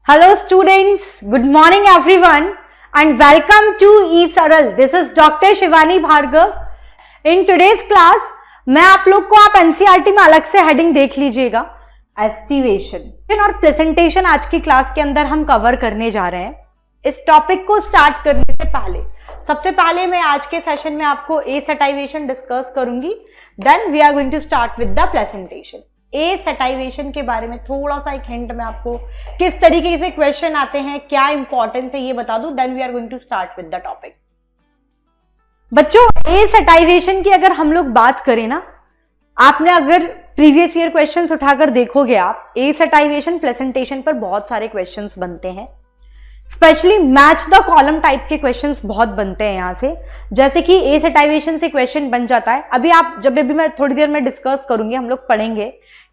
Hello students, good morning everyone and welcome to eSaral. This is Dr. Shivani Bhargav. In today's class, मैं आप लोग को आप NCERT में अलग से हेडिंग देख लीजिएगा, एस्टिवेशन और प्रेजेंटेशन आज की क्लास के अंदर हम कवर करने जा रहे हैं। इस टॉपिक को स्टार्ट करने से पहले सबसे पहले मैं आज के सेशन में आपको एसेटाइवेशन डिस्कस करूंगी, then we are going to start with the presentation. Aestivation के बारे में थोड़ा सा एक हिंट मैं आपको किस तरीके से क्वेश्चन आते हैं, क्या इंपॉर्टेंस है ये बता दूं, then we are going to start with the topic. बच्चों, एसेटाइवेशन की अगर हम लोग बात करें ना, आपने अगर प्रीवियस ईयर क्वेश्चंस उठाकर देखोगे आप, एसेटाइवेशन प्रेजेंटेशन पर बहुत सारे क्वेश्चंस बनते हैं, specially match the column type के क्वेश्चंस बहुत बनते हैं यहां से। जैसे कि एसेटाइवेशन से क्वेश्चन बन जाता है, अभी आप जब भी मैं थोड़ी देर में डिस्कस करूंगी, हम लोग पढ़ेंगे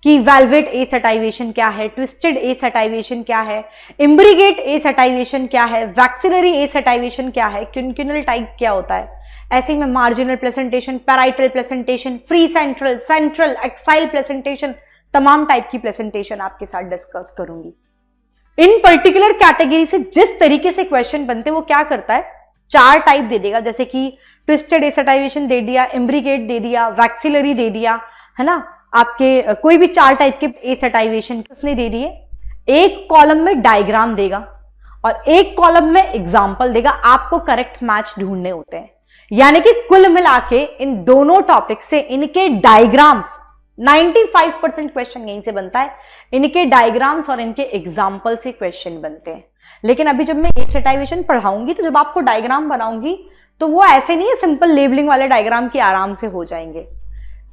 कि वेलवेट एसेटाइवेशन क्या है, ट्विस्टेड एसेटाइवेशन क्या है, इम्ब्रिगेट एसेटाइवेशन क्या है, वैक्सिलरी एसेटाइवेशन क्या है, क्विंक्यूनल टाइप क्या होता है। ऐसे ही मैं marginal presentation, parietal presentation, free central, central, axile presentation, तमाम टाइप की प्रेजेंटेशन आपके साथ डिस्कस करूंगी। इन पर्टिकुलर कैटेगरी से जिस तरीके से क्वेश्चन बनते हैं वो क्या करता है, चार टाइप दे देगा, जैसे कि ट्विस्टेड एसेटाइवेशन दे दिया, इम्ब्रिगेट दे दिया, वैक्सिलरी दे दिया, है ना, आपके कोई भी चार टाइप के एसेटाइवेशन उसने दे दिए। एक कॉलम में डायग्राम देगा और एक कॉलम में एग्जाम्पल देगा, आपको करेक्ट मैच ढूंढने होते हैं। यानी कि कुल मिला के इन दोनों टॉपिक से इनके डायग्राम्स 95% क्वेश्चन यहीं से बनता है, इनके डायग्राम्स और इनके एग्जाम्पल से क्वेश्चन बनते हैं। लेकिन अभी जब मैं एसेटाइवेशन पढ़ाऊंगी तो जब आपको डायग्राम बनाऊंगी तो वो ऐसे नहीं है सिंपल लेबलिंग वाले डायग्राम की आराम से हो जाएंगे।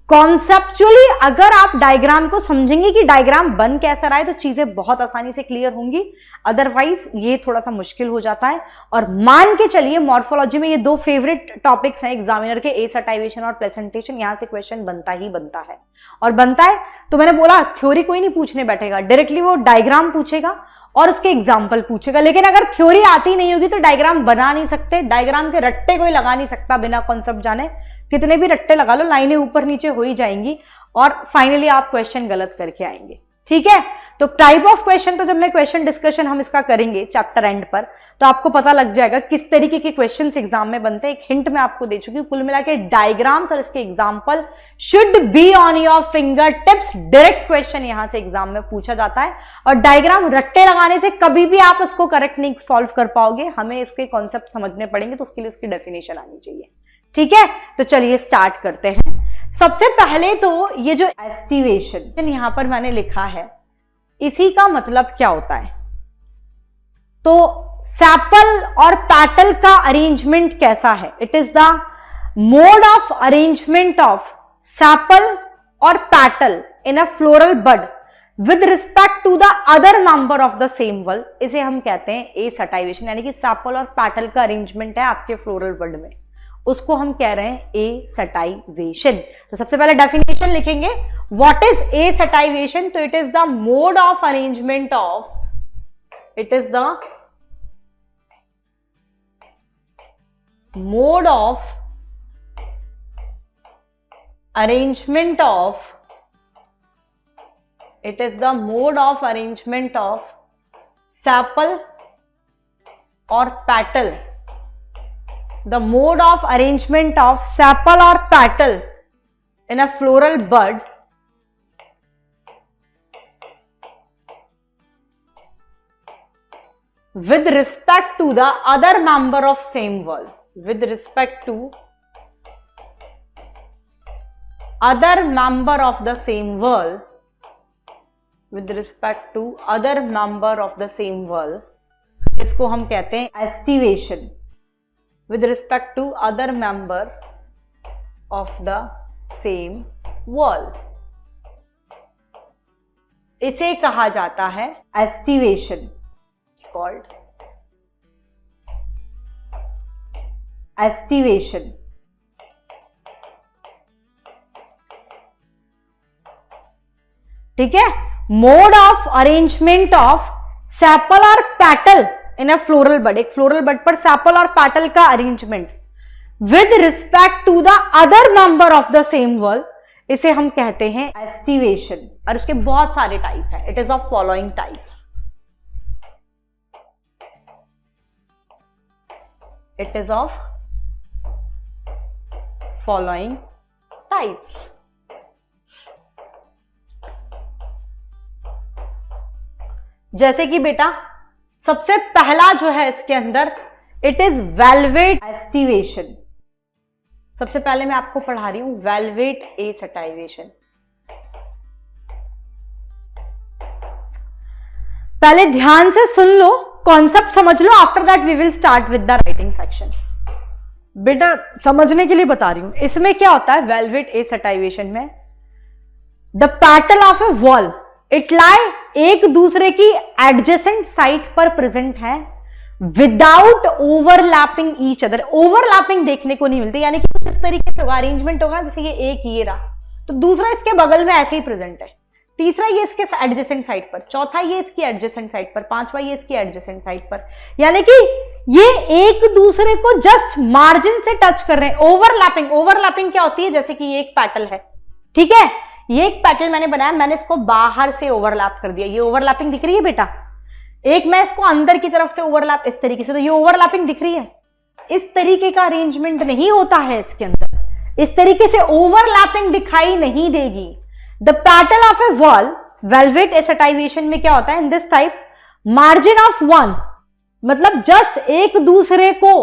कॉन्सेप्चुअली अगर आप डायग्राम को समझेंगे कि डायग्राम बन कैसा रहा है तो चीजें बहुत आसानी से क्लियर होंगी, अदरवाइज ये थोड़ा सा मुश्किल हो जाता है। और मान के चलिए मॉर्फोलॉजी में ये दो फेवरेट टॉपिक्स हैं एग्जामिनर के, एसेटाइवेशन और प्रेजेंटेशन, यहां से क्वेश्चन बनता ही बनता है। और बनता है तो मैंने बोला थ्योरी कोई नहीं पूछने बैठेगा, डायरेक्टली वो डायग्राम पूछेगा और उसके एग्जाम्पल पूछेगा। लेकिन अगर थ्योरी आती नहीं होगी तो डायग्राम बना नहीं सकते, डायग्राम के रट्टे कोई लगा नहीं सकता बिना कॉन्सेप्ट जाने। कितने भी रट्टे लगा लो, लाइनें ऊपर नीचे हो ही जाएंगी और फाइनली आप क्वेश्चन गलत करके आएंगे। ठीक है, तो टाइप ऑफ क्वेश्चन तो जब मैं क्वेश्चन डिस्कशन हम इसका करेंगे चैप्टर एंड पर तो आपको पता लग जाएगा किस तरीके के क्वेश्चंस एग्जाम में बनते हैं। एक हिंट मैं आपको दे चुकी हूं, कुल मिला के डायग्राम्स और इसके example should be on your finger tips. Direct question यहां से एग्जाम में पूछा जाता है और डायग्राम रट्टे लगाने से कभी भी आप उसको करेक्ट नहीं सॉल्व कर पाओगे, हमें इसके कॉन्सेप्ट समझने पड़ेंगे, तो उसके लिए उसकी डेफिनेशन आनी चाहिए। ठीक है, तो चलिए स्टार्ट करते हैं। सबसे पहले तो ये जो एस्टिवेशन यहां पर मैंने लिखा है, इसी का मतलब क्या होता है, तो सैपल और पैटल का अरेंजमेंट कैसा है। It is the mode of arrangement of sepal और petal in a floral bud with respect to the other member of the same whorl. इसे हम कहते हैं एसेटाइवेशन, यानी कि सैपल और पैटल का अरेंजमेंट है आपके फ्लोरल बड में, उसको हम कह रहे हैं एसेटाइवेशन। तो सबसे पहले डेफिनेशन लिखेंगे, व्हाट इज एसेटाइवेशन। तो it is the mode of arrangement of, it is the mode of arrangement of, it is the mode of arrangement of sepal और petal, the mode of arrangement of sepal or petal in a floral bud with respect to the other member of same wall, with respect to other member of the same wall, with respect to other member of the same wall, इसको हम कहते हैं aestivation. with respect to other member of the same wall, इसे कहा जाता है aestivation, called aestivation. ठीक है, mode of arrangement of sepal और petal in a floral bud, एक फ्लोरल बड पर सैपल और पैटल का arrangement with respect to the other member of the same whorl, इसे हम कहते हैं एस्टिवेशन। और इसके बहुत सारे टाइप है, it is of following types. it is of following types. जैसे कि बेटा सबसे पहला जो है इसके अंदर इट इज वेलवेट एस्टिवेशन. सबसे पहले मैं आपको पढ़ा रही हूं वेलवेट एसेटाइवेशन. पहले ध्यान से सुन लो, कॉन्सेप्ट समझ लो, after that we will start with the writing section. बेटा समझने के लिए बता रही हूं. इसमें क्या होता है वेलवेट एसेटाइवेशन में, the petal of a wall it लाई एक दूसरे की एडजेसेंट साइट पर प्रेजेंट है without overlapping each other. Overlapping देखने को नहीं मिलती, यानी कि कुछ इस तरीके से होगा, अरेंजमेंट होगा जैसे ये एक ये रहा तो दूसरा इसके बगल में ऐसे ही प्रेजेंट है, तीसरा ये इसके एडजेसेंट साइड पर, चौथा ये इसकी एडजेसेंट साइड पर, पांचवा ये इसकी एडजेसेंट साइड पर, यानी कि ये एक दूसरे को जस्ट मार्जिन से टच कर रहे हैं. ओवरलैपिंग, ओवरलैपिंग क्या होती है, जैसे कि ये एक पैटल है, ठीक है, ये एक पैटल मैंने बनाया, मैंने इसको बाहर से ओवरलैप कर दिया, ये ओवरलैपिंग दिख रही है बेटा. एक मैं इसको अंदर की तरफ से ओवरलैप इस तरीके से, तो ये ओवरलैपिंग दिख रही है. इस तरीके का अरेंजमेंट नहीं होता है इसके अंदर, इस तरीके से ओवरलैपिंग दिखाई नहीं देगी. The petal of a whorl valvate aestivation में क्या होता है, in this type margin of one, मतलब जस्ट एक दूसरे को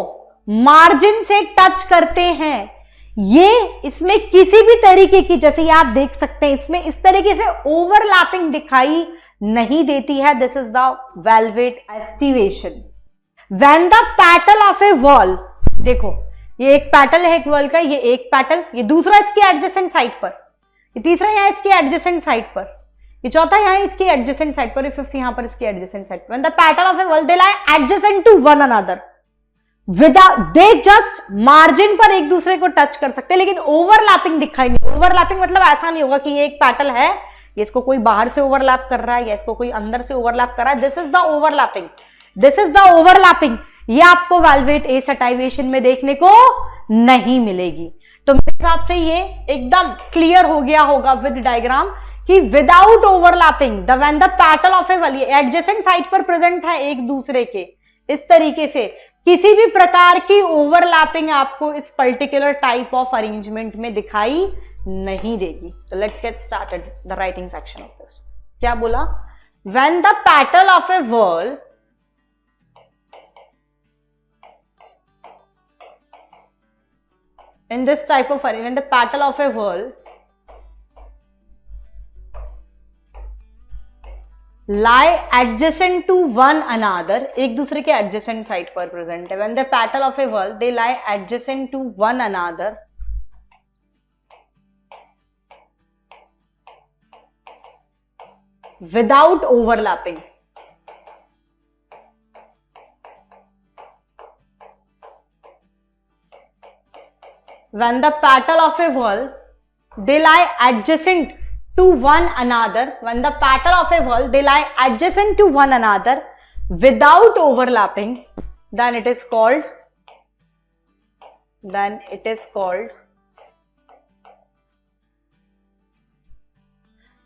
मार्जिन से टच करते हैं. ये इसमें किसी भी तरीके की, जैसे ये आप देख सकते हैं, इसमें इस तरीके से ओवरलैपिंग दिखाई नहीं देती है. This is the velvet aestivation. When the petal of a wall, देखो ये एक पैटल है एक वॉल का, ये एक पैटल, ये दूसरा इसकी एडजेसेंट साइड पर, ये तीसरा यहां इसकी एडजेसेंट साइड पर, ये चौथा यहां इसकी एडजेसेंट साइड पर, ये फिफ्थ यहां पर इसकी एडजेसेंट साइड पर. When the petal of a whorl they lie adjacent to one another without, they just margin पर एक दूसरे को टच कर सकते हैं लेकिन ओवरलैपिंग दिखाएंगे. ओवरलैपिंग मतलब ऐसा नहीं होगा कि ये एक पैटल है, ये इसको कोई बाहर से ओवरलैप कर रहा है या इसको कोई अंदर से ओवरलैप कर रहा है. This is the overlapping, this is the overlapping. ये आपको वेलवेट एसेटाइवेशन में देखने को नहीं मिलेगी. तो मेरे हिसाब से ये एकदम क्लियर हो गया होगा विद डायग्राम कि without overlapping the when the petal of a wall adjacent side पर प्रेजेंट है एक दूसरे के, इस तरीके से किसी भी प्रकार की ओवरलैपिंग आपको इस पर्टिकुलर टाइप ऑफ अरेंजमेंट में दिखाई नहीं देगी. तो let's get started the writing section of this. क्या बोला, when the petal of a wall in this type of array, when the petal of a whorl lie adjacent to one another, एक दूसरे के adjacent side पर present है. When the petal of a whorl they lie adjacent to one another without overlapping. When the petal of a whorl they lie adjacent to one another, when the petal of a whorl they lie adjacent to one another without overlapping, then it is called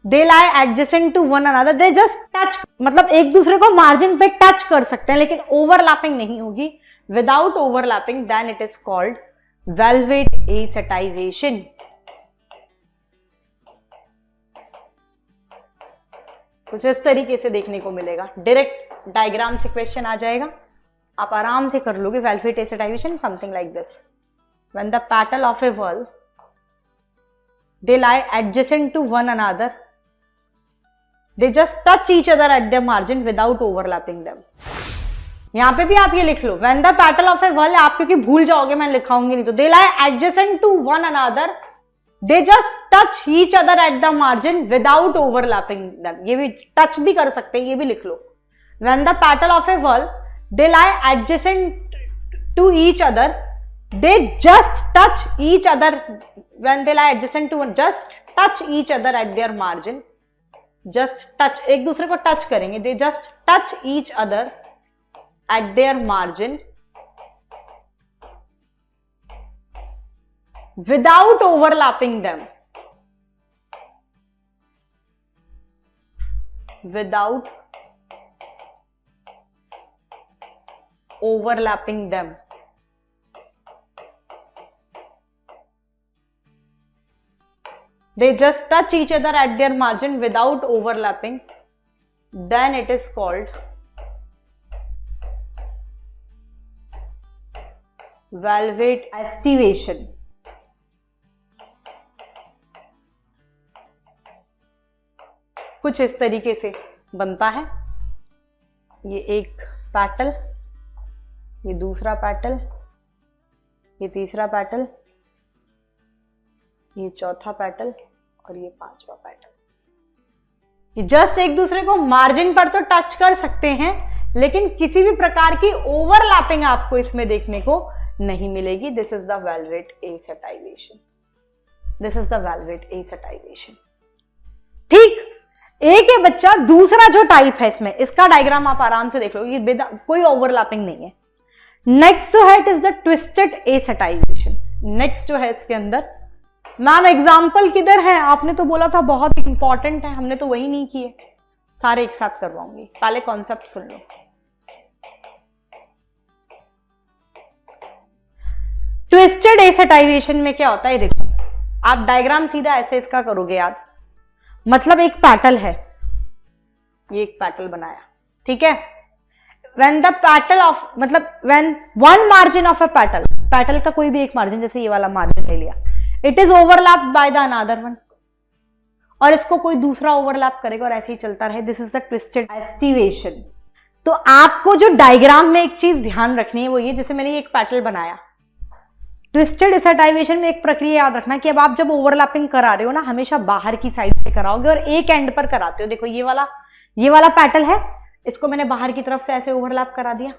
they lie adjacent to one another, they just touch, मतलब एक दूसरे को margin पे touch कर सकते हैं लेकिन overlapping नहीं होगी. without overlapping, then it is called valvate aestivation. कुछ इस तरीके से देखने को मिलेगा. डायरेक्ट डायग्राम से क्वेश्चन आ जाएगा, आप आराम से कर लोगे. Valvate aestivation something like this. When the petal of a whorl they lie adjacent to one another, they just touch each other at the margin without overlapping them. यहां पे भी आप ये लिख लो, when the petal of a whorl, आप क्योंकि भूल जाओगे मैं लिखाऊंगी नहीं, तो they lie adjacent to one another, they just touch each other at the margin without overlapping them. ये भी टच भी कर सकते हैं, ये भी लिख लो. When the petal of a whorl they lie adjacent to each other, they just touch each other. When they lie adjacent to, just touch each other at their margin, just touch, एक दूसरे को touch करेंगे. They just touch each other at their margin without overlapping them, without overlapping them. they just touch each other at their margin without overlapping, then it is called valvate aestivation. कुछ इस तरीके से बनता है। ये एक petal, ये दूसरा पेटल, ये तीसरा पेटल, ये चौथा पेटल और ये पांचवा पेटल। ये जस्ट एक दूसरे को मार्जिन पर तो टच कर सकते हैं, लेकिन किसी भी प्रकार की ओवरलैपिंग आपको इसमें देखने को नहीं मिलेगी। This is the valvate aestivation. This is the valvate aestivation. ठीक, एक है बच्चा। दूसरा जो टाइप है इसमें, इसका डायग्राम आप आराम से देख लो, ये कोई ओवरलैपिंग नहीं है। नेक्स्ट जो है it is the twisted aestivation. Next जो है इसके अंदर, मैम एग्जाम्पल किधर है? आपने तो बोला था बहुत इंपॉर्टेंट है, हमने तो वही नहीं किए। सारे एक साथ करवाऊंगी, पहले कॉन्सेप्ट सुन लो। ट्विस्टेड एसेटाइवेशन में क्या होता है, देखो आप डायग्राम सीधा ऐसे इसका करोगे याद। मतलब एक पैटल है, ये एक पैटल बनाया, ठीक है। when the petal of, मतलब when one margin of a petal, petal का कोई भी एक मार्जिन, जैसे ये वाला मार्जिन ले लिया, it is overlapped by the another one, और इसको कोई दूसरा ओवरलैप करेगा और ऐसे ही चलता रहे। This is the twisted aestivation. तो आपको जो डायग्राम में एक चीज ध्यान रखनी है वो ये, जैसे मैंने एक पैटल बनाया, ट्विस्टेड एसेटाइवेशन में एक प्रक्रिया याद रखना कि अब आप जब ओवरलैपिंग करा रहे हो ना, हमेशा बाहर की साइड से कराओगे और एक एंड पर कराते हो। देखो ये वाला पैटल है, इसको मैंने बाहर की तरफ से ऐसे ओवरलैप करा दिया,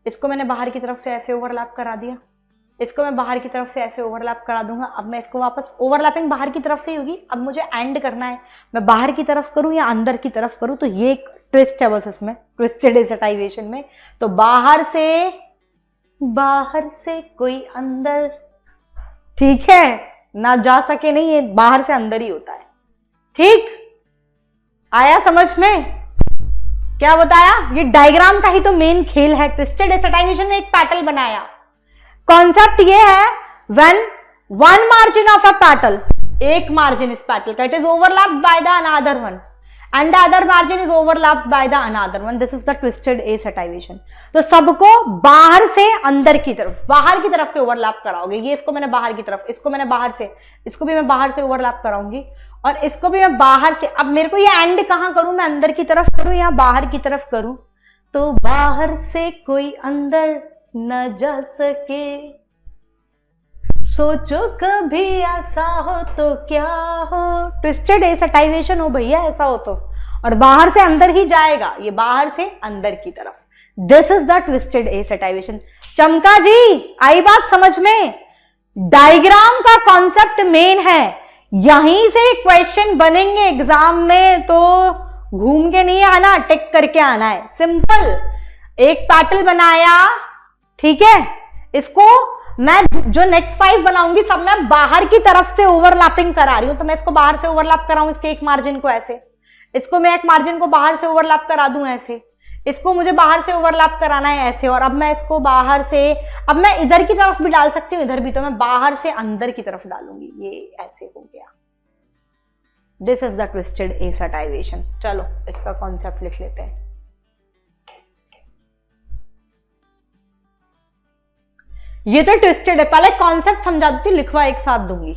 इसको मैंने बाहर की तरफ से ऐसे ओवरलैप करा दिया, इसको मैं बाहर की तरफ से ऐसे ओवरलैप करा दूंगा। अब मैं इसको वापस, ओवरलैपिंग बाहर की तरफ से ही होगी। अब मुझे एंड करना है, मैं बाहर की तरफ करूं या अंदर की तरफ करूं, तो ये एक ट्विस्ट है बस इसमें, ट्विस्टेड एसेटाइवेशन में। तो बाहर से कोई अंदर, ठीक है ना, जा सके नहीं, ये बाहर से अंदर ही होता है। ठीक आया समझ में? क्या बताया? ये डायग्राम का ही तो मेन खेल है। ट्विस्टेड एसेटाइवेशन में एक पैटल बनाया, कॉन्सेप्ट ये है when one margin of a petal, एक मार्जिन इस पैटल का, it is overlapped by the another one and the other margin is overlapped by the another one, this is the twisted aestivation. तो सबको बाहर से अंदर की तरफ, बाहर की तरफ से ओवरलैप कराओगे। ये इसको मैंने बाहर की तरफ, इसको मैंने बाहर से, इसको भी मैं बाहर से ओवरलैप कराऊंगी और इसको भी मैं बाहर से। अब मेरे को ये एंड कहां करूं, मैं अंदर की तरफ करूं या बाहर की तरफ करूं? तो बाहर से कोई अंदर न जा सके, सोचो कभी ऐसा हो तो क्या हो। ट्विस्टेड एसेटाइवेशन हो भैया, ऐसा हो तो, और बाहर से अंदर ही जाएगा, ये बाहर से अंदर की तरफ। This is the twisted aestivation. चमका जी, आई बात समझ में? डायग्राम का कॉन्सेप्ट मेन है, यहीं से क्वेश्चन बनेंगे एग्जाम में, तो घूम के नहीं आना, टिक करके आना है। सिंपल, एक पैटल बनाया, ठीक है, इसको मैं जो नेक्स्ट 5 बनाऊंगी सब मैं बाहर की तरफ से ओवरलैपिंग करा रही हूं। तो मैं इसको बाहर से ओवरलैप कराऊं, इसके एक मार्जिन को ऐसे, इसको मैं एक मार्जिन को बाहर से ओवरलैप करा दूं ऐसे, इसको मुझे बाहर से ओवरलैप कराना है ऐसे, और अब मैं इसको बाहर से, अब मैं इधर की तरफ भी डाल सकती हूँ, इधर भी, तो मैं बाहर से अंदर की तरफ डालूंगी, ये ऐसे हो गया। This is the twisted aestivation. चलो इसका कॉन्सेप्ट लिख लेते हैं। ये तो ट्विस्टेड है, पहले कॉन्सेप्ट समझा देती हूं, लिखवा एक साथ दूंगी।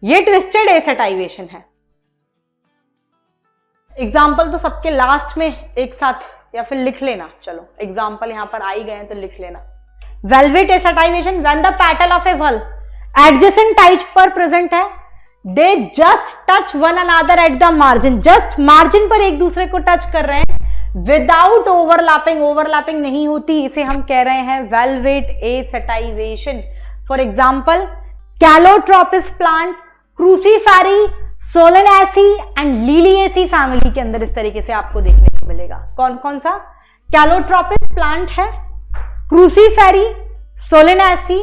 ये ट्विस्टेड एसेटाइवेशन है। एग्जाम्पल तो सबके लास्ट में एक साथ या फिर लिख लेना। चलो एग्जाम्पल यहां पर आ ही गए हैं तो लिख लेना। Valvate aestivation, when the petal of a whorl adjacent type पर प्रेजेंट है, they just touch one another at the margin, just margin पर एक दूसरे को टच कर रहे हैं विदाउट ओवरलैपिंग, ओवरलैपिंग नहीं होती, इसे हम कह रहे हैं valvate aestivation. For example Calotropis plant, Cruciferae, Solanaceae and Liliaceae family के अंदर इस तरीके से आपको देखने को मिलेगा। कौन कौन सा? कैलोट्रोपिस प्लांट है, क्रूसीफेरी, सोलेनेसी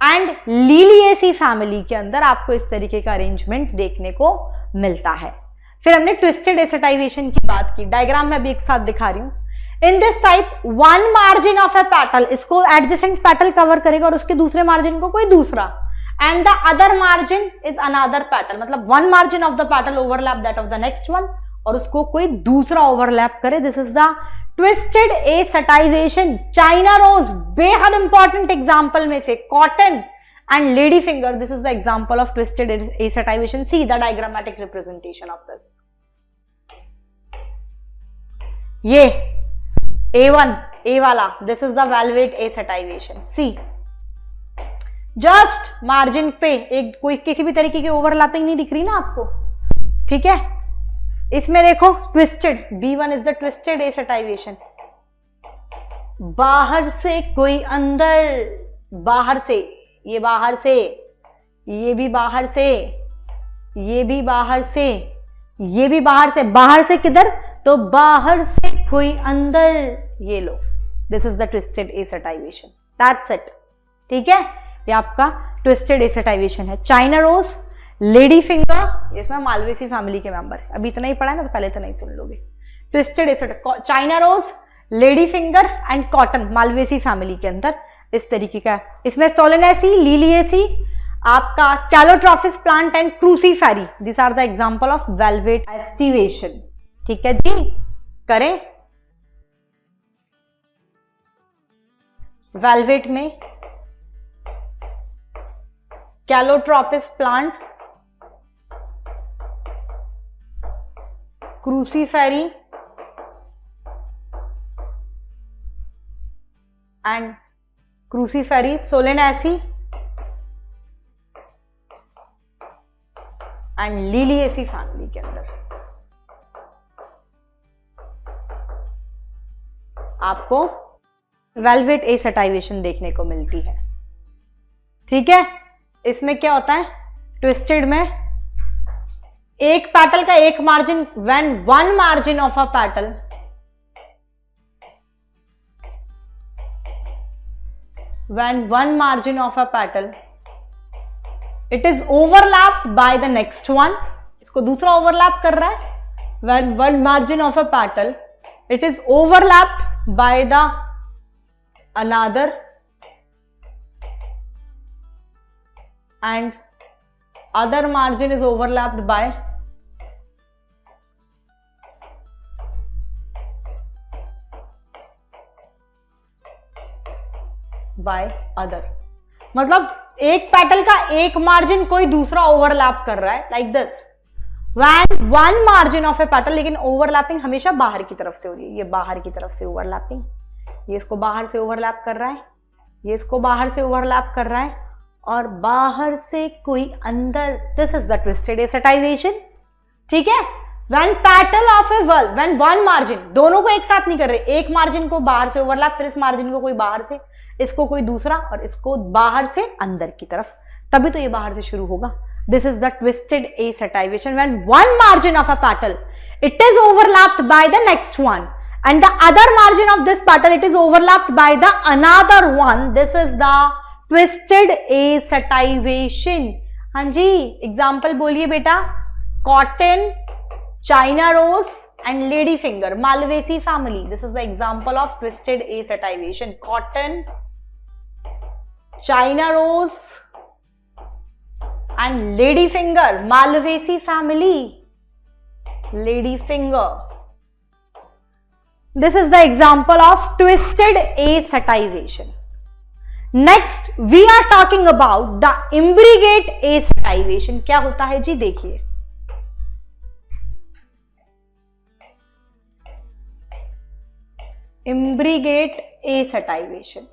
एंड लिलिएसी फैमिली के अंदर आपको इस तरीके का अरेंजमेंट देखने को मिलता है। फिर हमने ट्विस्टेड एसेटाइवेशन की बात की, डायग्राम में अभी एक साथ दिखा रही हूं। इन this type one margin of A petal, इसको एडजेसेंट पैटल कवर करेगा और उसके दूसरे मार्जिन को कोई दूसरा, and the other margin is another petal, मतलब one margin of the petal overlap that of the next one और उसको कोई दूसरा overlap करे. This is the twisted assativation. China rose बेहद important example में से, cotton and lady finger, this is the example of twisted assativation. See the diagrammatic representation of this. ये A1 A वाला, this is the valvate assativation. See, just margin पे एक कोई किसी भी तरीके की overlapping नहीं दिख रही ना आपको, ठीक है. इसमें देखो twisted, B1 is the twisted assativation. बाहर से कोई अंदर, बाहर से, ये बाहर से, ये भी बाहर से, ये भी बाहर से, ये भी बाहर से. बाहर से किधर? तो बाहर से कोई अंदर, ये लो. This is the twisted assativation. That's it. ठीक है, ये आपका ट्विस्टेड assativation है. चाइना रोज, लेडी फिंगर, इसमें मालवेसी फैमिली के मेंबर. अभी इतना ही पढ़ा है ना, तो पहले इतना ही सुन लोगे. Twisted assativation, China rose, lady finger and cotton, Malvaceae family के अंदर इस तरीके का. इसमें सोलेनेसी, लिलिएसी, आपका Calotropis plant and Cruciferae, this are the example of valvate aestivation. ठीक है जी, करें. वेलवेट में Calotropis plant, Cruciferae and Cruciferae, Solanaceae and Liliaceae family के अंदर आपको वेलवेट assativation देखने को मिलती है. ठीक है, इसमें क्या होता है? ट्विस्टेड में एक पैटल का एक margin, when one margin of a petal when one margin of a petal it is overlapped by the next one, इसको दूसरा overlap कर रहा है. when one margin of a petal it is overlapped by the another and other margin is overlapped by other. मतलब एक petal का एक margin कोई दूसरा ओवरलैप कर रहा है, like this. When one margin of A petal, लेकिन ओवरलैपिंग हमेशा बाहर की तरफ से हो रही है. ये बाहर की तरफ से ओवरलैपिंग, ये इसको बाहर से ओवरलैप कर रहा है, ये इसको बाहर से ओवरलैप कर रहा है, और बाहर से कोई अंदर. This is the twisted assativation. ठीक है, when petal of A well, when one margin, दोनों को एक साथ नहीं कर रहे, एक मार्जिन को बाहर से ओवरलैप, फिर इस मार्जिन को कोई बाहर से, इसको कोई दूसरा, और इसको बाहर से अंदर की तरफ, तभी तो ये बाहर से शुरू होगा. This is the twisted assativation. When one margin of a petal it is overlapped by the next one and the other margin of this petal it is overlapped by the another one. This is the twisted assativation. हाँ जी, example बोलिए बेटा. Cotton, China rose and lady finger, Malvaceae family. This is the example of twisted assativation. Cotton, China rose and lady finger, Malvaceae family. Lady finger. This is the example of twisted assativation. Next, we are talking about the imbricate assativation. क्या होता है जी, देखिए. Imbricate assativation.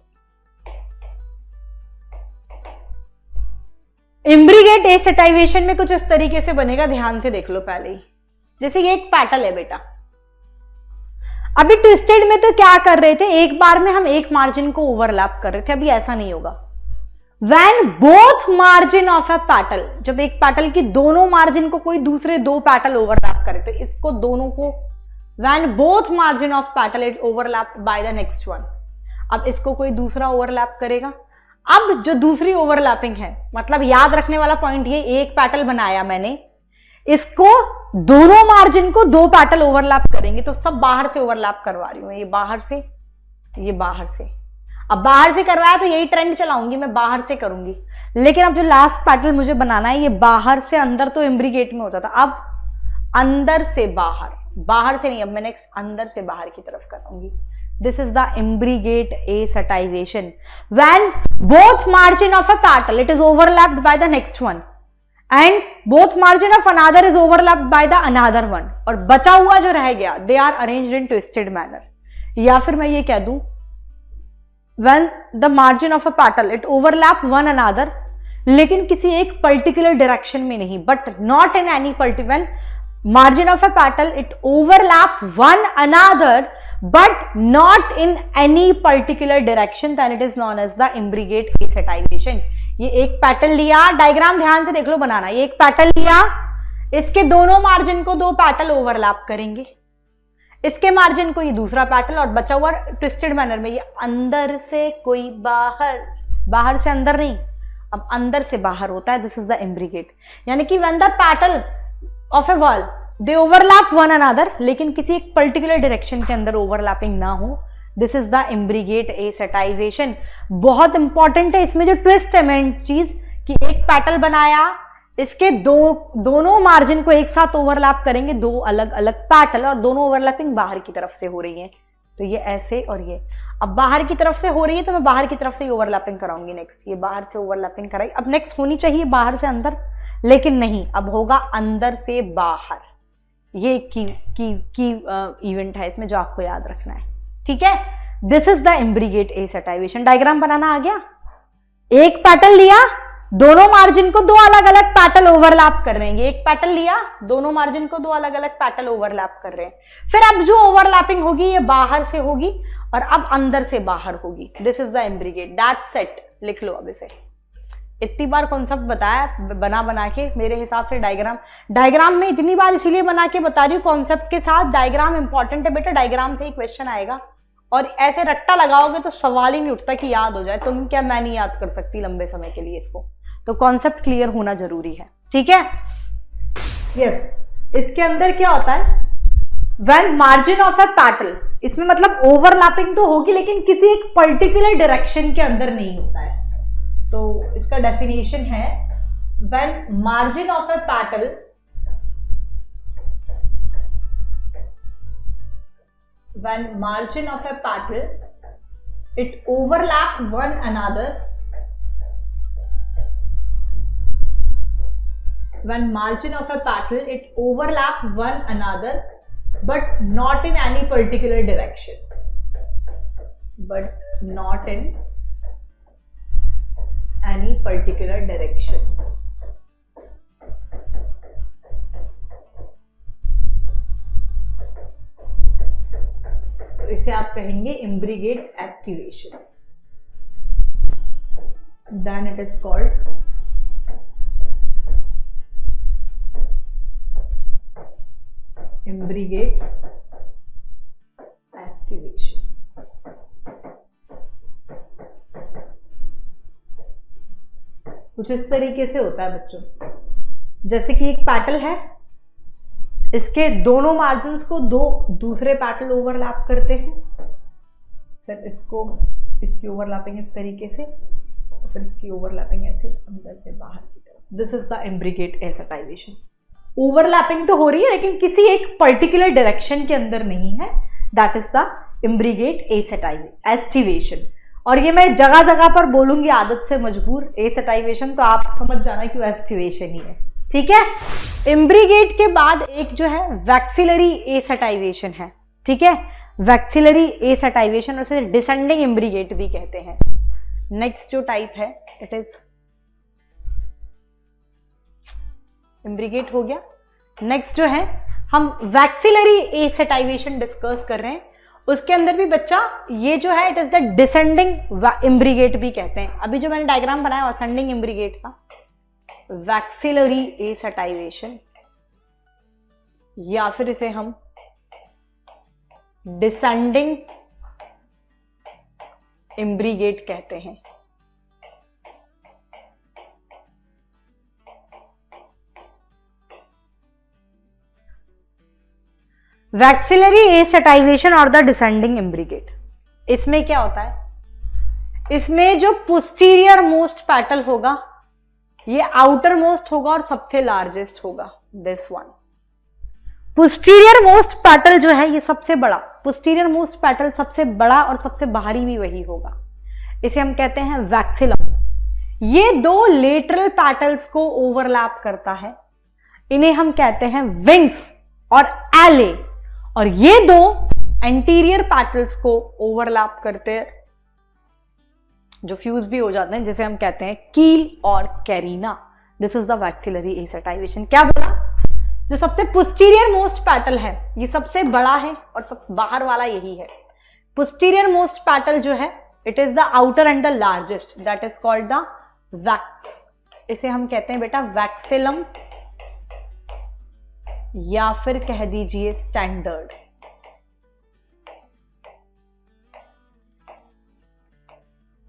Imbricate assativation में कुछ इस तरीके से बनेगा, ध्यान से देख लो पहले ही. जैसे ये एक पैटल है बेटा. अभी ट्विस्टेड में तो क्या कर रहे थे, एक बार में हम एक मार्जिन को ओवरलैप कर रहे थे. अभी ऐसा नहीं होगा. When both margin of a petal, जब एक पैटल की दोनों मार्जिन को कोई दूसरे दो पैटल ओवरलैप करे, तो इसको दोनों को when both margin of petal it overlap bye the next one. अब इसको कोई दूसरा ओवरलैप करेगा. अब जो दूसरी ओवरलैपिंग है, मतलब याद रखने वाला पॉइंट ये, एक पैटल बनाया मैंने, इसको दोनों मार्जिन को दो पैटल ओवरलैप करेंगे, तो सब बाहर से ओवरलैप करवा रही हूं. ये बाहर से, ये बाहर से. अब बाहर से करवाया तो यही ट्रेंड चलाऊंगी, मैं बाहर से करूंगी, लेकिन अब जो लास्ट पैटल मुझे बनाना है ये बाहर से अंदर तो इम्ब्रीगेट में होता था, अब अंदर से बाहर, बाहर से नहीं, अब मैं नेक्स्ट अंदर से बाहर की तरफ कराऊंगी। This is the imbricate aestivation when both margin of a petal it is overlapped by the next one and both margin of another is overlapped by the another one, और बचा हुआ जो रह गया they are arranged in twisted manner. या फिर मैं ये कह दूं when the margin of a petal it overlap one another, लेकिन किसी एक पर्टिकुलर डायरेक्शन में नहीं, but not in any particular margin of a petal it overlap one another but not in any particular direction, then it is known as the imbricate acetivation। ये एक petal लिया, diagram ध्यान से देख लो बनाना, ये एक पेटल लिया, इसके दोनों मार्जिन को दो पेटल ओवरलैप करेंगे, इसके मार्जिन को ये दूसरा पैटल, और बचा हुआ ट्विस्टेड मैनर में ये अंदर से कोई बाहर, बाहर से अंदर नहीं, अब अंदर से बाहर होता है। दिस इज द इम्ब्रीगेट, यानी कि when the petal of a whorl they overlap one another, लेकिन किसी एक पर्टिकुलर डायरेक्शन के अंदर ओवरलैपिंग ना हो, दिस इज द इम्ब्रीगेट एसेटाइवेशन। बहुत इंपॉर्टेंट है इसमें जो ट्विस्ट है मेन चीज, कि एक पैटल बनाया, इसके दोनों मार्जिन को एक साथ ओवरलैप करेंगे, दो अलग अलग पैटल, और दोनों ओवरलैपिंग बाहर की तरफ से हो रही है, तो ये ऐसे और ये, अब बाहर की तरफ से हो रही है तो मैं बाहर की तरफ से ओवरलैपिंग कराऊंगी नेक्स्ट, ये बाहर से ओवरलैपिंग कराई, अब नेक्स्ट होनी चाहिए बाहर से अंदर, लेकिन नहीं, अब होगा अंदर से बाहर। ये की इवेंट है इसमें जो आपको याद रखना है, ठीक है। This is the imbricate aestivation. Diagram बनाना आ गया, एक पैटल लिया, दोनों मार्जिन को दो अलग अलग पैटल ओवरलैप कर रहे हैं, एक पैटल लिया, दोनों मार्जिन को दो अलग अलग पैटल ओवरलैप कर रहे हैं, फिर अब जो ओवरलैपिंग होगी ये बाहर से होगी और अब अंदर से बाहर होगी। This is the imbricate, that's it, लिख लो अब इसे। इतनी बार कॉन्सेप्ट बताया बना के, मेरे हिसाब से डायग्राम में इतनी बार इसीलिए बना के बता रही हूँ, कॉन्सेप्ट के साथ डायग्राम इंपॉर्टेंट है बेटा, डायग्राम से ही क्वेश्चन आएगा, और ऐसे रट्टा लगाओगे तो सवाल ही नहीं उठता कि याद हो जाए, तुम क्या, मैं नहीं याद कर सकती लंबे समय के लिए इसको, तो कॉन्सेप्ट क्लियर होना जरूरी है, ठीक है। यस, इसके अंदर क्या होता है, when margin of a petal, इसमें मतलब ओवरलैपिंग तो होगी लेकिन किसी एक पर्टिकुलर डायरेक्शन के अंदर नहीं होता है, तो इसका डेफिनेशन है when margin of a petal it overlap one another, when margin of a petal it overlap one another but not in any particular direction, तो इसे आप कहेंगे imbricate aestivation, then it is called imbricate aestivation. कुछ इस तरीके से होता है बच्चों, जैसे कि एक पैटल है, इसके दोनों मार्जिन्स को दो दूसरे पैटल ओवरलैप करते हैं, फिर इसकी ओवरलैपिंग इस तरीके से, फिर इसकी ओवरलैपिंग ऐसे अंदर से बाहर की तरफ। This is the imbricate aestivation. Overlapping तो हो रही है लेकिन किसी एक पर्टिकुलर डायरेक्शन के अंदर नहीं है, दैट इज द इम्ब्रीगेट एस्टिवेशन। और ये मैं जगह जगह पर बोलूंगी आदत से मजबूर, एसेटाइवेशन तो आप समझ जाना कि वो एस्टिवेशन ही है, ठीक है। इम्ब्रीगेट के बाद एक जो है वैक्सिलरी एसेटाइवेशन है, ठीक है, वैक्सिलरी एसेटाइवेशन, उसे डिसेंडिंग इम्ब्रीगेट भी कहते हैं। नेक्स्ट जो टाइप है इट इज इम्ब्रीगेट हो गया। नेक्स्ट जो है हम वैक्सिलरी एसेटाइवेशन डिस्कस कर रहे हैं, उसके अंदर भी बच्चा ये जो है इट इज द डिसेंडिंग इम्ब्रीगेट भी कहते हैं। अभी जो मैंने डायग्राम बनाया असेंडिंग इम्ब्रीगेट था, वैक्सिलरी एसेटाइवेशन, या फिर इसे हम डिसेंडिंग इम्ब्रीगेट कहते हैं। वैक्सिलरी एसेटाइवेशन और द डिसेंडिंग इम्ब्रीगेट, इसमें क्या होता है, इसमें जो पोस्टीरियर मोस्ट पेटल होगा ये आउटर मोस्ट होगा और सबसे लार्जेस्ट होगा, this one. Posterior most petal जो है ये सबसे बड़ा, पोस्टीरियर मोस्ट पेटल सबसे बड़ा और सबसे बाहरी भी वही होगा, इसे हम कहते हैं वैक्सिलम। ये दो लेटरल पेटल्स को ओवरलैप करता है, इन्हें हम कहते हैं विंग्स और एले, और ये दो एंटीरियर पेटल्स को ओवरलैप करते हैं जो फ्यूज भी हो जाते हैं, जिसे हम कहते हैं कील और carina. This is the vexillary aestivation. क्या बोला? जो सबसे पोस्टीरियर मोस्ट पेटल है ये सबसे बड़ा है और सब बाहर वाला यही है। पोस्टीरियर मोस्ट पेटल जो है it is the outer and the largest, that is called the wax. इसे हम कहते हैं बेटा वैक्सिलम या फिर कह दीजिए स्टैंडर्ड।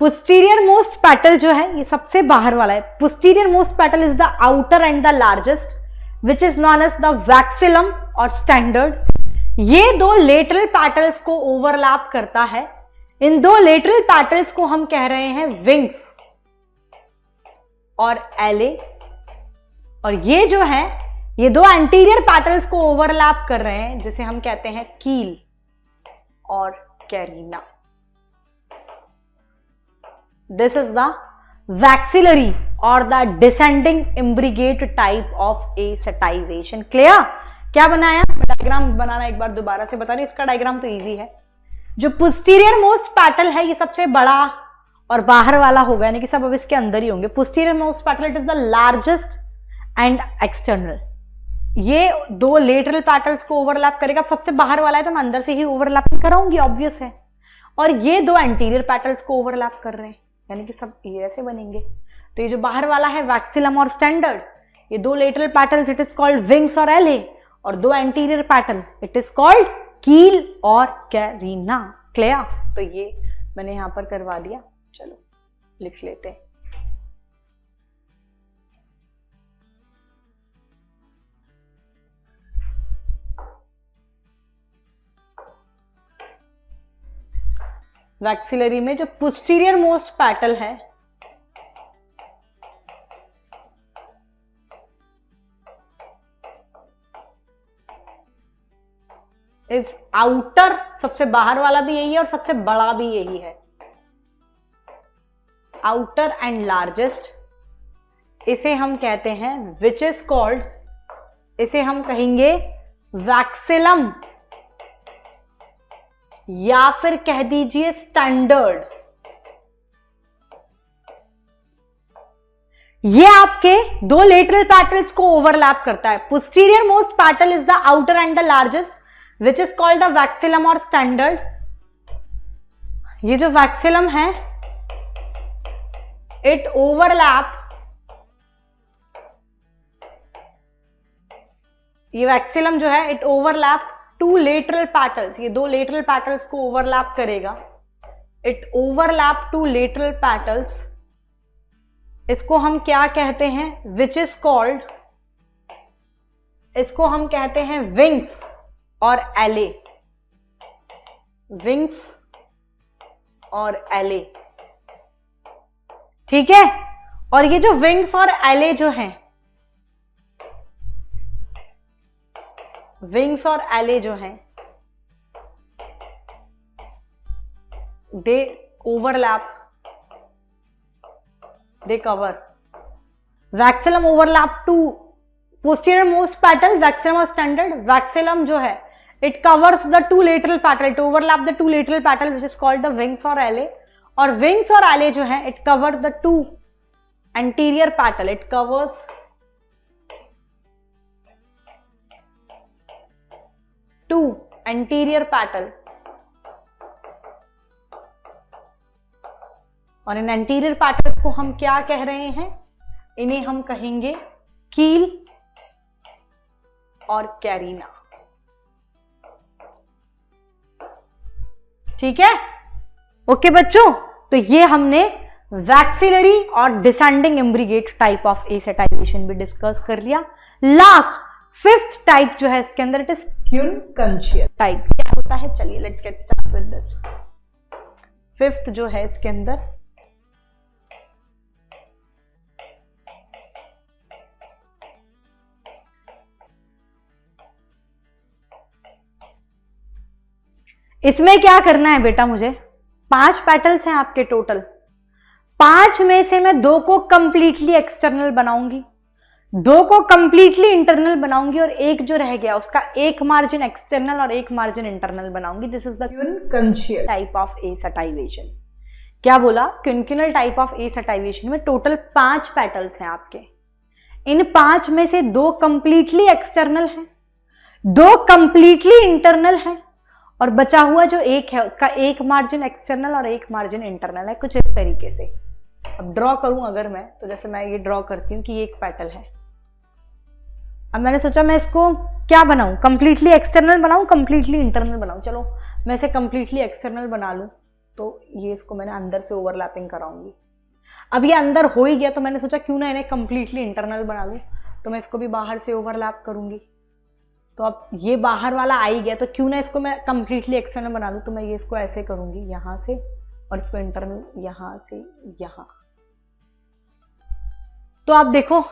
पोस्टीरियर मोस्ट पेटल जो है ये सबसे बाहर वाला है। Posterior most petal is the outer and the largest which is known as the vexillum और स्टैंडर्ड। ये दो लेटरल पेटल्स को ओवरलैप करता है। इन दो लेटरल पेटल्स को हम कह रहे हैं विंग्स और एले, और ये जो है ये दो एंटीरियर पेटल्स को ओवरलैप कर रहे हैं जिसे हम कहते हैं कील और carina. This is the vexillary और the descending imbricate type of aestivation. Clear? क्या बनाया? डायग्राम बनाना एक बार दोबारा से बता रही हूं, इसका डायग्राम तो इजी है। जो पोस्टीरियर मोस्ट पेटल है ये सबसे बड़ा और बाहर वाला होगा, यानी कि सब अब इसके अंदर ही होंगे। Posterior most petal it is the largest and external. ये दो लेटरल पेटल्स को ओवरलैप करेगा। अब सबसे बाहर वाला है तो मैं अंदर से ही ओवरलैपिंग कराऊंगी, ऑब्वियस है। और ये दो एंटीरियर पेटल्स को ओवरलैप कर रहे हैं, यानी कि सब ये ऐसे बनेंगे। तो ये जो बाहर वाला है वैक्सिलम और स्टैंडर्ड, ये दो lateral petals it is called wings और एले, और दो anterior petal it is called कील और कैरिना। क्लियर? तो ये मैंने यहां पर करवा दिया, चलो लिख लेते हैं। वैक्सिलरी में जो पोस्टीरियर मोस्ट पेटल है इस आउटर, सबसे बाहर वाला भी यही है और सबसे बड़ा भी यही है, आउटर एंड लार्जेस्ट। इसे हम कहते हैं विच इज कॉल्ड, इसे हम कहेंगे वैक्सिलम या फिर कह दीजिए स्टैंडर्ड। ये आपके दो लेटरल पेटल्स को ओवरलैप करता है। Posterior most petal is the outer and the largest which is called the vexillum और स्टैंडर्ड। ये जो वैक्सिलम है इट ओवरलैप, ये वैक्सिलम जो है it overlap two lateral petals. ये दो लेटरल पेटल्स को ओवरलैप करेगा। It overlap two lateral petals. इसको हम क्या कहते हैं? विच इज कॉल्ड, इसको हम कहते हैं विंग्स और एले। विंग्स और एले, ठीक है। और ये जो विंग्स और एले जो हैं, विंग्स और एले जो हैं they overlap, they cover. Vexillum overlap to posterior most petal, vexillum और स्टैंडर्ड। वैक्सिलम जो है it covers the two lateral petal, it overlap the two lateral petal which is called the wings और alae. और wings और alae जो है it cover the two anterior petal, it covers two anterior petal. और इन anterior petals को हम क्या कह रहे हैं? इन्हें हम कहेंगे कील और कैरिना। ठीक है? ओके बच्चों, तो ये हमने वैक्सिलरी और डिसेंडिंग इम्ब्रिगेट टाइप ऑफ एसेटाइवेशन भी डिस्कस कर लिया। लास्ट फिफ्थ टाइप जो है इसके अंदर इट इज क्यूनकंशियल टाइप। क्या होता है? चलिए let's get start with this. Fifth जो है इसके अंदर इसमें क्या करना है बेटा, मुझे 5 पेटल्स हैं आपके टोटल, 5 में से मैं 2 को कंप्लीटली एक्सटर्नल बनाऊंगी, 2 को कंप्लीटली इंटरनल बनाऊंगी और एक जो रह गया उसका एक मार्जिन एक्सटर्नल और एक मार्जिन इंटरनल बनाऊंगी। This is the quincuncial type of aestivation. क्या बोला? क्विंक्यूनल टाइप ऑफ एसटाइवेशन में टोटल 5 पेटल्स हैं आपके, इन 5 में से 2 कंप्लीटली एक्सटर्नल हैं, 2 कंप्लीटली इंटरनल हैं और बचा हुआ जो एक है उसका एक मार्जिन एक्सटर्नल और एक मार्जिन इंटरनल है, कुछ इस तरीके से। अब ड्रॉ करूं अगर मैं, तो जैसे मैं ये ड्रॉ करती हूं कि ये एक पेटल है। अब मैंने सोचा मैं इसको क्या बनाऊं, कंप्लीटली एक्सटर्नल बनाऊं, कंप्लीटली इंटरनल बनाऊं। चलो मैं इसे कंप्लीटली एक्सटर्नल बना लूं, तो ये इसको मैंने अंदर से ओवरलैपिंग कराऊंगी। अब ये अंदर हो ही गया तो मैंने सोचा क्यों ना इन्हें कंप्लीटली इंटरनल बना लूं, तो मैं इसको भी बाहर से ओवरलैप करूंगी। तो अब ये बाहर वाला आ ही गया तो क्यों ना इसको मैं कंप्लीटली एक्सटर्नल बना लूं, तो मैं ये इसको ऐसे करूंगी यहां से और इसको इंटरनल यहां से यहां। तो आप देखो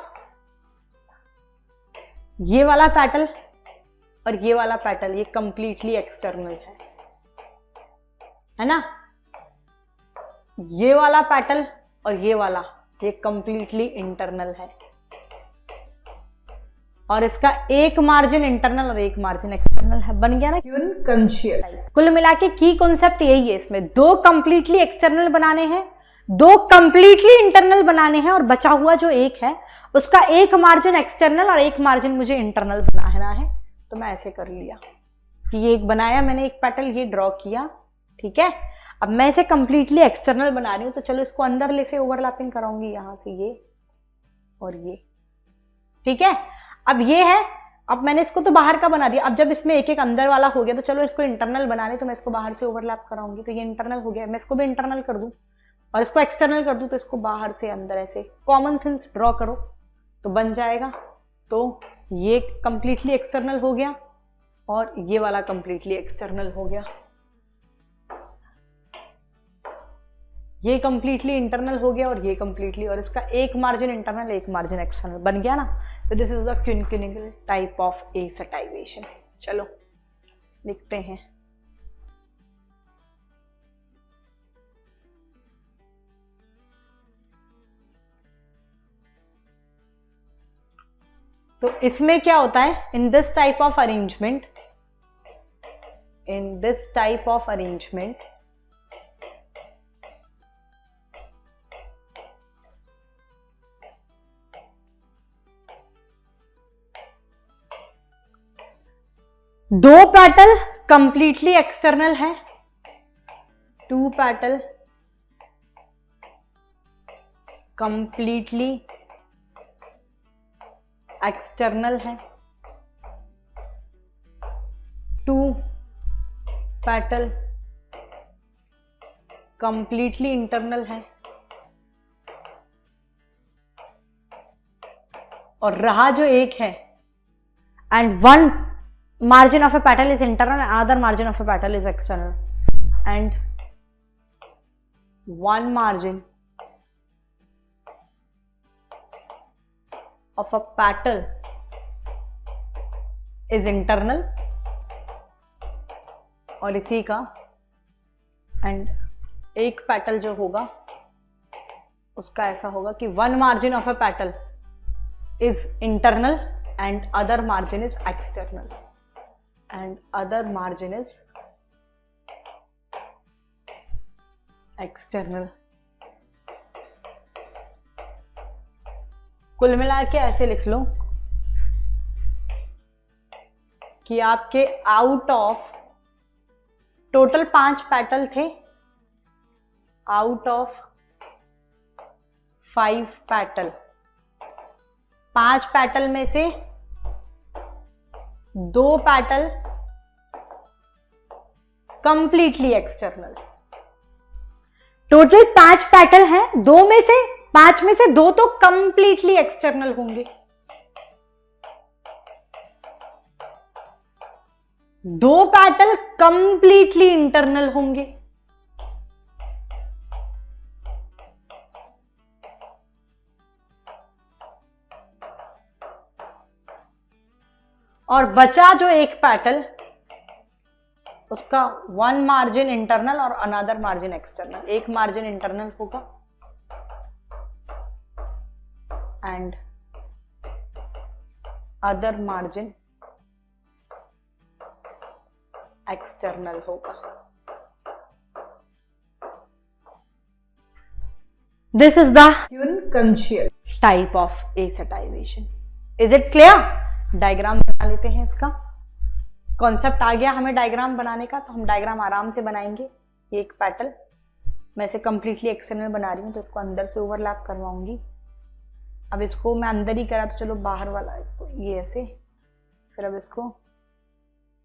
ये वाला पेटल और ये वाला पेटल ये कंप्लीटली एक्सटर्नल है ना। ये वाला पेटल और ये वाला ये कंप्लीटली इंटरनल है और इसका एक मार्जिन इंटरनल और एक मार्जिन एक्सटर्नल है। बन गया ना क्विंक्यूनल। कुल मिला के की कॉन्सेप्ट यही है, इसमें 2 कंप्लीटली एक्सटर्नल बनाने हैं, 2 कंप्लीटली इंटरनल बनाने हैं और बचा हुआ जो एक है उसका एक मार्जिन एक्सटर्नल और एक मार्जिन मुझे इंटरनल बनाना है। तो मैं ऐसे कर लिया कि ये एक बनाया मैंने, एक पेटल ये ड्रॉ किया, ठीक है। अब मैं इसे कंप्लीटली एक्सटर्नल बना रही हूं, तो चलो इसको अंदर ले से ओवरलैपिंग कराऊंगी यहां से ये और ये, ठीक है। अब ये है, अब मैंने इसको तो बाहर का बना दिया। अब जब इसमें एक एक अंदर वाला हो गया तो चलो इसको इंटरनल बनाने, तो मैं इसको बाहर से ओवरलैप कराऊंगी, तो ये इंटरनल हो गया। मैं इसको भी इंटरनल कर दूं और इसको एक्सटर्नल कर दूं, तो इसको बाहर से अंदर ऐसे कॉमन सेंस ड्रॉ करो तो बन जाएगा। तो ये कंप्लीटली एक्सटर्नल हो गया और ये वाला कंप्लीटली एक्सटर्नल हो गया, ये कंप्लीटली इंटरनल हो गया और ये कंप्लीटली, और इसका एक मार्जिन इंटरनल एक मार्जिन एक्सटर्नल बन गया ना। तो this is the quincuncial type of aestivation. चलो लिखते हैं। तो इसमें क्या होता है, in this type of arrangement, in this type of arrangement दो पेटल कंप्लीटली एक्सटर्नल है, 2 पेटल कंप्लीटली एक्सटर्नल है, 2 पेटल कंप्लीटली इंटरनल है और रहा जो एक है, and 1 margin of a petal is internal and another margin of a petal is external, and 1 margin of a petal is internal और इसी का, एंड एक पेटल जो होगा उसका ऐसा होगा कि 1 margin of a petal is internal and other margin is external, and other margin is external। कुल मिला के ऐसे लिख लो कि आपके आउट ऑफ टोटल 5 पेटल थे, आउट ऑफ 5 पेटल, 5 पेटल में से 2 petal completely external. Total 5 petal हैं, 5 में से 2 तो कंप्लीटली एक्सटर्नल होंगे, 2 पेटल कंप्लीटली इंटरनल होंगे, और बचा जो एक पेटल उसका वन मार्जिन इंटरनल और अनदर मार्जिन एक्सटर्नल, एक मार्जिन इंटरनल होगा एंड अदर मार्जिन एक्सटर्नल होगा। This is the quincuncial type of aestivation. Is it clear? Diagram बना लेते हैं इसका। कॉन्सेप्ट आ गया हमें डायग्राम बनाने का, तो हम डायग्राम आराम से बनाएंगे। ये एक पेटल, मैं इसे कंप्लीटली एक्सटर्नल बना रही हूँ, तो इसको अंदर से ओवरलैप करवाऊंगी। अब इसको मैं अंदर ही करा, तो चलो बाहर वाला इसको ये ऐसे, फिर अब इसको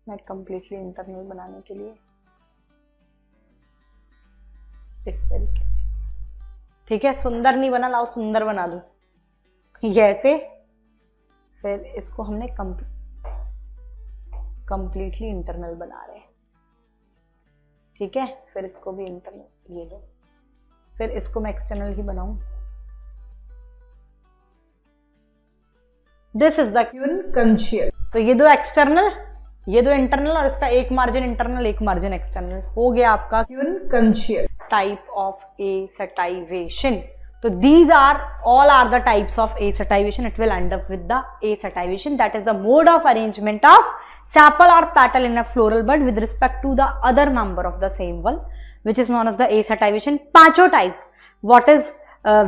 मैं कंप्लीटली इंटरनल बनाने के लिए इस तरीके से, ठीक है। सुंदर नहीं बना, लाओ सुंदर बना दूं, ये ऐसे। फिर इसको हमने कंप्लीटली इंटरनल बना रहे हैं, ठीक है। फिर इसको भी इंटरनल, ये लो। फिर इसको मैं एक्सटर्नल ही बनाऊं। This is the quincuncial. तो ये दो एक्सटर्नल, ये दो इंटरनल, और इसका एक मार्जिन इंटरनल, एक मार्जिन एक्सटर्नल, हो गया आपका quincuncial type of aestivation. So these are all are the types of acetivation. It will end up with the acetivation, that is the mode of arrangement of sepal or petal in a floral bud with respect to the other member of the same one, which is known as the acetivation. पांचों type, what is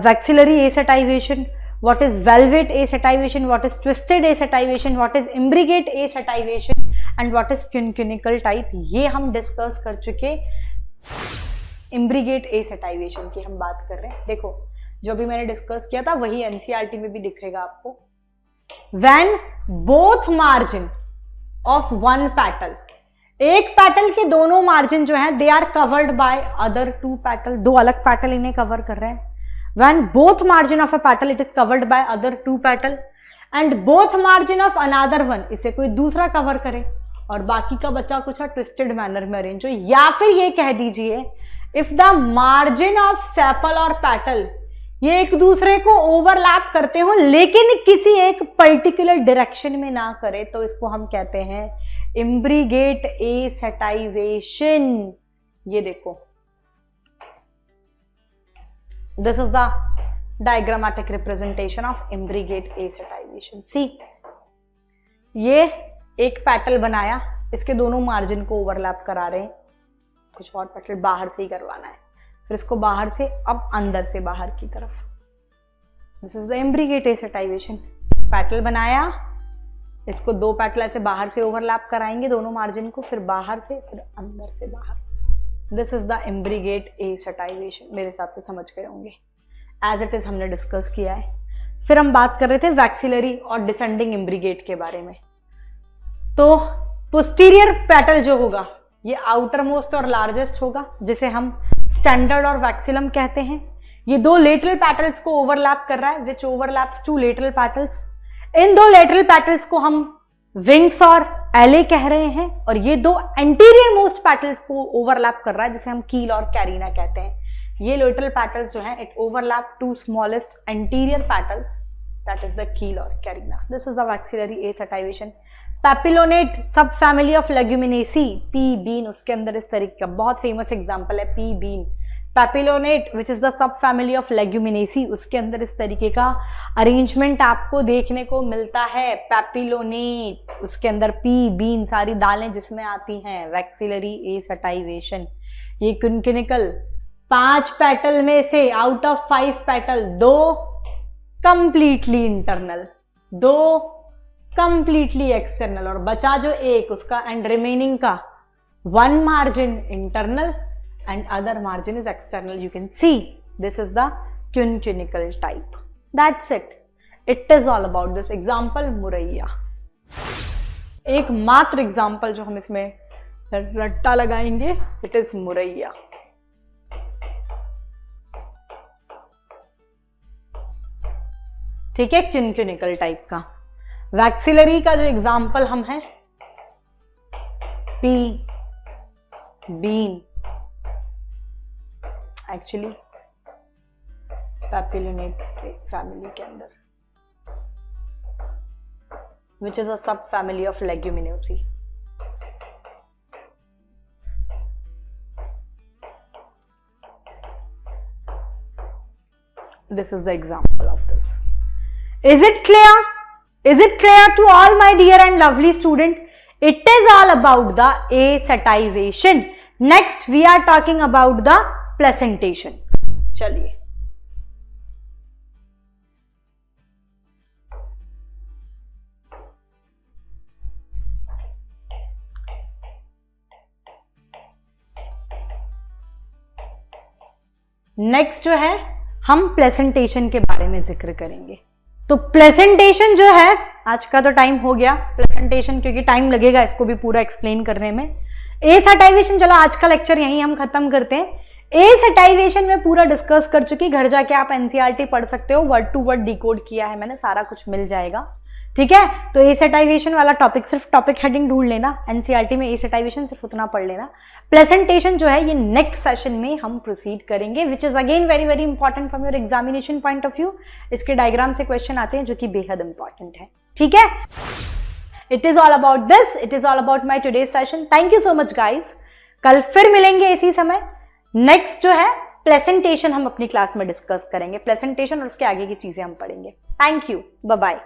vexillary acetivation, what is velvet acetivation, what is twisted acetivation, what is imbricate acetivation and what is क्यूनक्यूनिकल type, ये हम discuss कर चुके। Imbricate एसेटाइवेशन की हम बात कर रहे हैं। देखो जो भी मैंने डिस्कस किया था वही एनसीईआरटी में भी दिखेगा आपको। When both margin of one petal, एक पेटल के दोनों मार्जिन जो है they are covered by other two petal, दो अलग पेटल इन्हें कवर कर रहे हैं। When both margin of a petal it is covered by other two petal and both margin of another one, इसे कोई दूसरा कवर करे और बाकी का बचा कुछ ट्विस्टेड मैनर में अरेंज हो। या फिर ये कह दीजिए if the margin of sepal और पेटल ये एक दूसरे को ओवरलैप करते हो लेकिन किसी एक पर्टिकुलर डायरेक्शन में ना करे, तो इसको हम कहते हैं इम्ब्रिगेट एसेटाइवेशन। ये देखो, this is the diagrammatic representation of imbricate aestivation. See, ये एक पेटल बनाया, इसके दोनों मार्जिन को ओवरलैप करा रहे हैं, कुछ और पेटल बाहर से ही करवाना है, फिर इसको बाहर से अब अंदर से बाहर की तरफ। This is the imbricate aestivation. Petal बनाया, इसको दो पेटल ऐसे बाहर से ओवरलैप कराएंगे दोनों मार्जिन को, फिर बाहर से फिर अंदर से बाहर। This is the imbricate aestivation. मेरे हिसाब से समझ गए होंगे, एज इट इज हमने डिस्कस किया है। फिर हम बात कर रहे थे वैक्सिलरी और डिसेंडिंग इम्ब्रिगेट के बारे में। तो पोस्टीरियर पेटल जो होगा ये आउटर मोस्ट और लार्जेस्ट होगा, जिसे हम स्टैंडर्ड और वैक्सिलम कहते हैं। ये दो लेटरल पेटल्स को ओवरलैप कर रहा है, विच ओवरलैप्स टू लेटरल पेटल्स। इन दो लेटरल पेटल्स को हम विंग्स और एले कह रहे हैं, और ये दो एंटीरियर मोस्ट पेटल्स को ओवरलैप कर रहा है, जिसे हम कील और कैरिना कहते हैं। ये लेटरल पेटल्स जो हैं it overlap to smallest anterior petals, that is the keel और carina. This is the vexillary aestivation. Papilionate sub family of leguminosae, pea bean उसके अंदर इस तरीके का बहुत फेमस एग्जांपल है pea bean. Papilionate which is the sub family of leguminosae, उसके अंदर इस तरीके का अरेंजमेंट आपको देखने को मिलता है। पैपिलोनेट उसके अंदर पी बीन सारी दालें जिसमें आती हैं। वैक्सिलरी एसेटाइवेशन, ये क्यूनक्यूनिकल 5 पेटल में से out of 5 petal 2 completely internal, 2 completely external, और बचा जो एक उसका एंड रिमेनिंग का 1 margin internal and other margin is external. You can see this is the क्यूनक्यूनिकल type. That's it. It is all about this example मुरैया। एक मात्र example जो हम इसमें रट्टा लगाएंगे, इट इज मुरैया। ठीक है, क्यूनक्यूनिकल टाइप का। वैक्सिलरी का जो एग्जाम्पल हम है पी बीन, एक्चुअली पैपिलोनेट फैमिली के अंदर, विच इज अ सब family of Leguminosae. this is the example of this. Is it clear? Is it clear to all my dear and lovely student? It is all about the acetylation. Next we are talking about the placentation. चलिए, next जो है हम placentation के बारे में जिक्र करेंगे। तो प्लेसेंटेशन जो है, आज का तो टाइम हो गया प्लेसेंटेशन, क्योंकि टाइम लगेगा इसको भी पूरा एक्सप्लेन करने में। एसेटाइवेशन, चलो आज का लेक्चर यहीं हम खत्म करते हैं। एसेटाइवेशन में पूरा डिस्कस कर चुकी, घर जाके आप एनसीईआरटी पढ़ सकते हो, वर्ड टू वर्ड डिकोड किया है मैंने, सारा कुछ मिल जाएगा, ठीक है। तो एसेटाइवेशन वाला टॉपिक, सिर्फ टॉपिक हेडिंग ढूंढ लेना, एनसीईआरटी में एसेटाइवेशन सिर्फ उतना पढ़ लेना। प्लेसेंटेशन जो है ये नेक्स्ट सेशन में हम प्रोसीड करेंगे, which is again very very important from your examination point of view. इसके डायग्राम से क्वेश्चन आते हैं जो कि बेहद इंपॉर्टेंट है, ठीक है। It is all about this, it is all about my today's session. Thank you so much guys, कल फिर मिलेंगे इसी समय। नेक्स्ट जो है प्लेसेंटेशन हम अपनी क्लास में डिस्कस करेंगे, प्लेसेंटेशन और उसके आगे की चीजें हम पढ़ेंगे। Thank you, bye bye.